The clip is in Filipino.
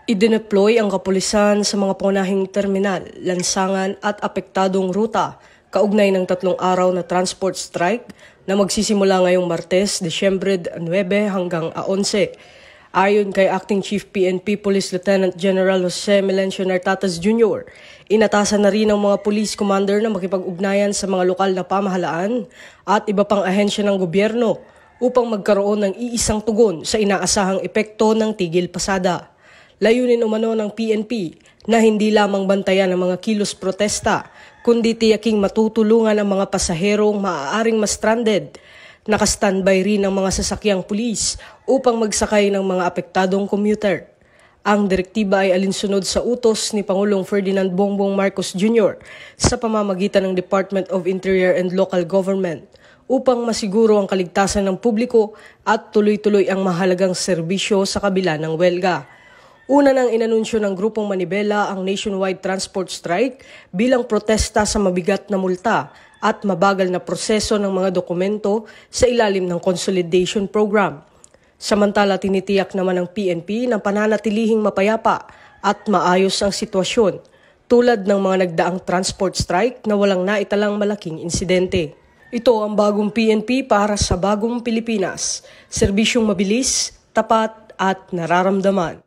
Idineploy ang kapulisan sa mga pangunahing terminal, lansangan at apektadong ruta kaugnay ng 3 araw na transport strike na magsisimula ngayong Martes, Disyembre 9 hanggang 11. Ayon kay Acting Chief PNP Police Lieutenant General Jose Melencio Nartatas Jr., inatasan na rin ng mga police commander na makipag-ugnayan sa mga lokal na pamahalaan at iba pang ahensya ng gobyerno upang magkaroon ng iisang tugon sa inaasahang epekto ng tigil pasada. Layunin umano ng PNP na hindi lamang bantayan ang mga kilos protesta, kundi tiyaking matutulungan ang mga pasaherong maaaring ma-stranded. Naka-standby rin ang mga sasakyang pulis upang magsakay ng mga apektadong commuter. Ang direktiba ay alinsunod sa utos ni Pangulong Ferdinand Bongbong Marcos Jr. sa pamamagitan ng Department of Interior and Local Government upang masiguro ang kaligtasan ng publiko at tuloy-tuloy ang mahalagang serbisyo sa kabila ng welga. Una nang inanunsyo ng Grupong Manibela ang nationwide transport strike bilang protesta sa mabigat na multa at mabagal na proseso ng mga dokumento sa ilalim ng consolidation program. Samantala, tinitiyak naman ng PNP na pananatilihing mapayapa at maayos ang sitwasyon, tulad ng mga nagdaang transport strike na walang naitalang malaking insidente. Ito ang bagong PNP para sa bagong Pilipinas, serbisyong mabilis, tapat at nararamdaman.